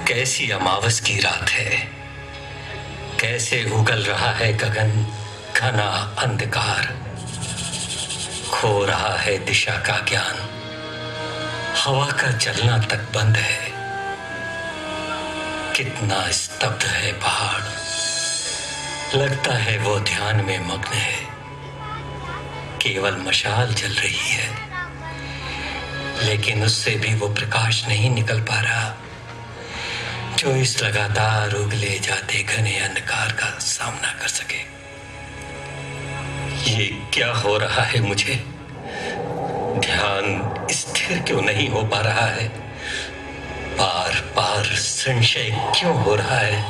कैसी अमावस की रात है, कैसे उगल रहा है गगन घना अंधकार, खो रहा है दिशा का ज्ञान, हवा का चलना तक बंद है। कितना स्तब्ध है पहाड़, लगता है वो ध्यान में मग्न है। केवल मशाल जल रही है, लेकिन उससे भी वो प्रकाश नहीं निकल पा रहा जो इस लगातार उगले जाते घने अंधकार का सामना कर सके। ये क्या हो रहा है मुझे? ध्यान स्थिर क्यों नहीं हो पा रहा है? बार बार संशय क्यों हो रहा है?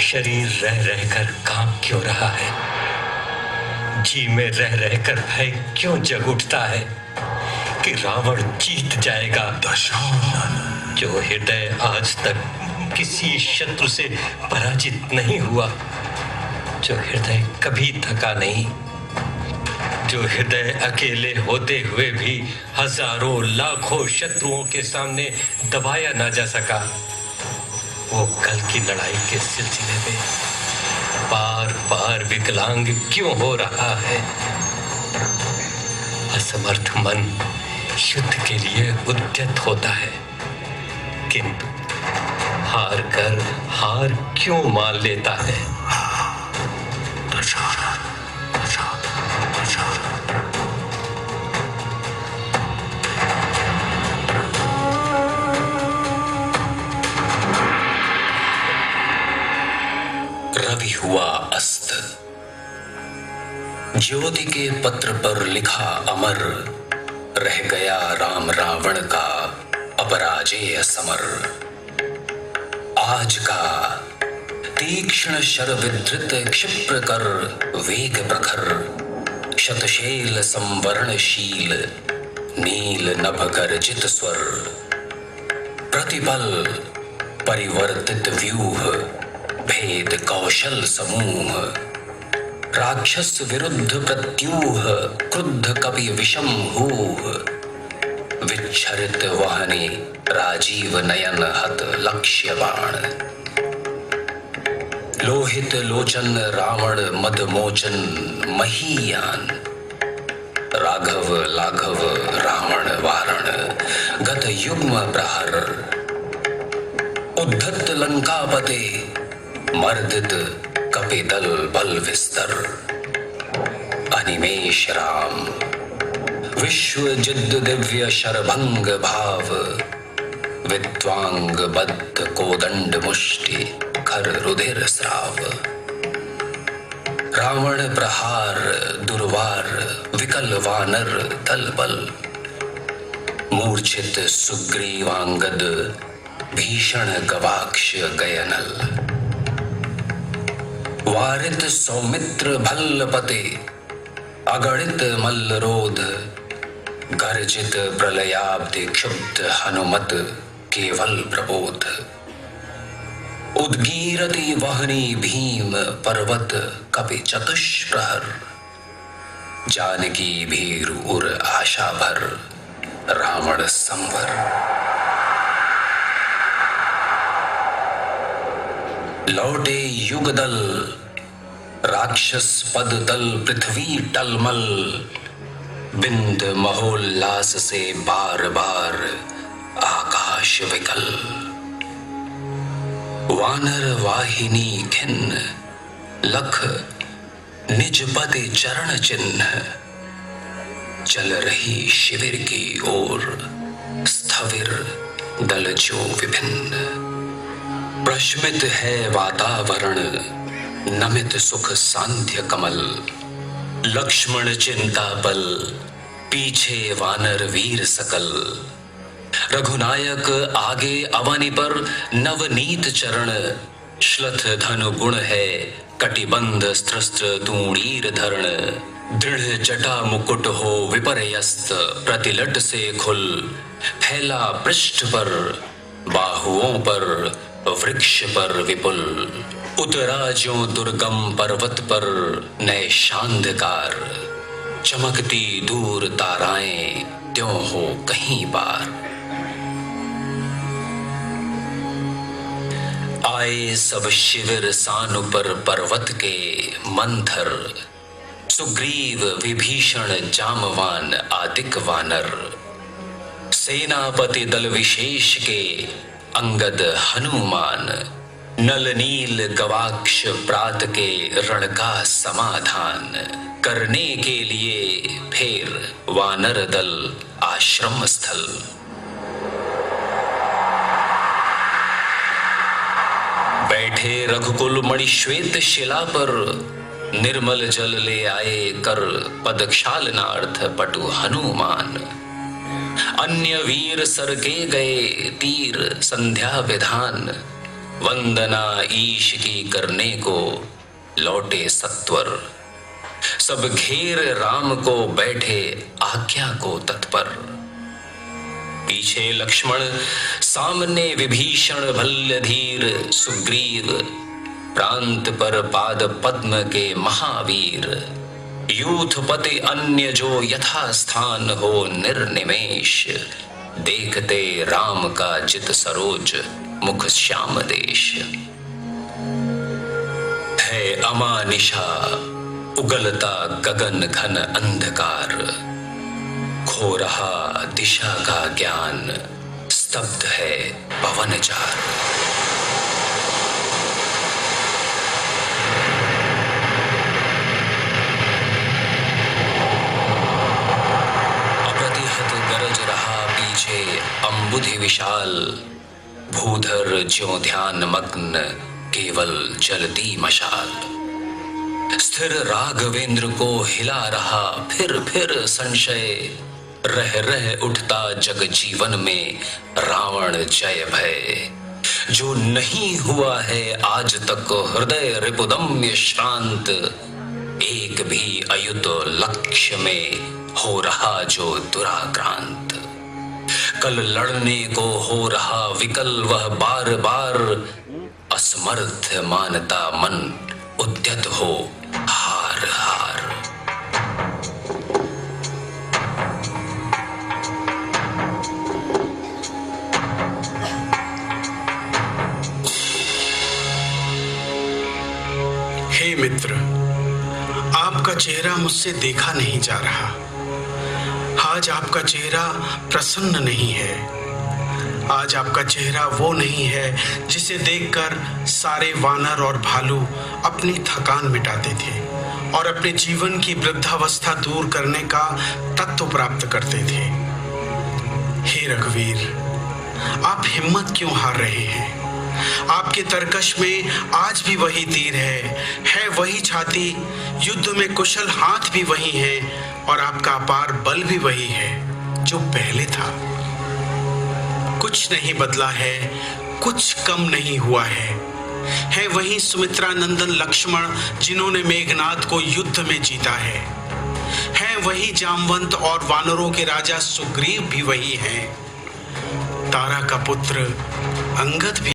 शरीर रह रहकर कांप क्यों रहा है? जी में रह रहकर भय क्यों जग उठता है कि रावण जीत जाएगा? जो हृदय आज तक किसी शत्रु से पराजित नहीं हुआ, जो हृदय कभी थका नहीं, जो हृदय अकेले होते हुए भी हजारों लाखों शत्रुओं के सामने दबाया ना जा सका, वो कल की लड़ाई के सिलसिले में बार बार विकलांग क्यों हो रहा है? असमर्थ मन युद्ध के लिए उद्यत होता है, किंतु हार कर हार क्यों मान लेता है? रवि हुआ अस्त, ज्योति के पत्र पर लिखा अमर, रह गया राम रावण का अपराजेय समर। आज का तीक्ष्ण शर विधृत क्षिप्र कर वेग प्रखर, शतशैल संवरणशील नील नभ गर्जित स्वर, प्रतिपल परिवर्तित व्यूह भेद कौशल समूह, राक्षस विरुद्ध प्रत्यूह क्रुद्ध कपि विषम हूह, विच्छरित वहने राजीव नयन हत लक्ष्य बाण, लोहित लोचन रावण मदमोचन महीयान, राघव लाघव रावण वारण गत युग्म प्रहर, उद्धत लंकापते मर्दित कपिदल बल विस्तर, अनिमेष राम विश्व जिद्द दिव्य शरभंग भाव, विद्वांग बद्ध कोदंड मुष्टि खर रुधिर स्राव, रावण प्रहार दुर्वार विकल वानर दल बल, मूर्छित सुग्रीवांगद भीषण गवाक्ष गयनल, वारित सौमित्र भल्लपते अगणित मल्लरोध, गर्जित प्रलयाब्धि क्षुब्ध हनुमत केवल प्रबोध, उद्गीरति वहनी भीम पर्वत कपि चतुष्प्रहर, जानकी भीर उर आशा भर रावण संवर, लौटे युगदल राक्षस पद दल पृथ्वी टलमल, बिंद महोल्लास से बार बार आकाश विकल, वानर वाहिनी खिन्न लख निज पदे चरण चिन्ह, चल रही शिविर की ओर स्थविर दल जो विभिन्न, प्रशमित है वातावरण नमित सुख सांध्य कमल, लक्ष्मण चिंता बल पीछे वानर वीर सकल, रघुनायक आगे अवनि पर नवनीत चरण, श्लथ धनु गुण है कटिबंध स्त्रस्त्र तूणीर धरण, दृढ़ जटा मुकुट हो विपर्यस्त प्रतिलट से खुल, फैला पृष्ठ पर बाहुओं पर वृक्ष पर विपुल, उतरा ज्यों दुर्गम पर्वत पर नए शांधकार, चमकती दूर ताराएं त्यों हो कहीं बार। आए सब शिविर सानुपर पर्वत के मंथर, सुग्रीव विभीषण जामवान आदिक वानर, सेनापति दल विशेष के अंगद हनुमान, नल नील गवाक्ष प्रात के रण का समाधान करने के लिए फिर वानर दल आश्रम स्थल। बैठे रघुकुल मणिश्वेत शिला पर, निर्मल जल ले आए कर पदक्षालनार्थ पटु हनुमान। अन्य वीर सरके गए तीर संध्या विधान, वंदना ईश की करने को लौटे सत्वर। सब घेर राम को बैठे आज्ञा को तत्पर, पीछे लक्ष्मण सामने विभीषण भल्यधीर सुग्रीव, प्रांत पर पाद पद्म के महावीर। यूथपति अन्य जो यथा स्थान हो निर्निमेष, देखते राम का जित सरोज मुख श्याम देश। है अमानिशा उगलता गगन घन अंधकार, खो रहा दिशा का ज्ञान स्तब्ध है पवन चार। अप्रतिहत गरज रहा पीछे अंबुधि विशाल, भूधर ज्यों ध्यान मग्न केवल जलती मशाल। स्थिर राघवेंद्र को हिला रहा फिर संशय, रह रह उठता जग जीवन में रावण जय भय। जो नहीं हुआ है आज तक हृदय रिपुदम्य श्रांत, एक भी अयुत लक्ष्य में हो रहा जो दुराक्रांत। कल लड़ने को हो रहा विकल वह बार बार, असमर्थ मानता मन उद्यत हो हार हार। हे मित्र, आपका चेहरा मुझसे देखा नहीं जा रहा। आज आपका चेहरा प्रसन्न नहीं है। आज आपका चेहरा वो नहीं है जिसे देखकर सारे वानर और भालू अपनी थकान मिटाते थे और अपने जीवन की वृद्धावस्था दूर करने का तत्व प्राप्त करते थे। हे रघुवीर, आप हिम्मत क्यों हार रहे हैं? आपके तरकश में आज भी वही तीर है वही छाती, युद्ध में कुशल हाथ भी वही है और आपका अपार बल भी वही है जो पहले था। कुछ नहीं बदला है, कुछ कम नहीं हुआ है वही सुमित्रा नंदन लक्ष्मण जिन्होंने मेघनाद को युद्ध में जीता है वही जामवंत और वानरों के राजा सुग्रीव भी वही है। तारा का पुत्र अंगद भी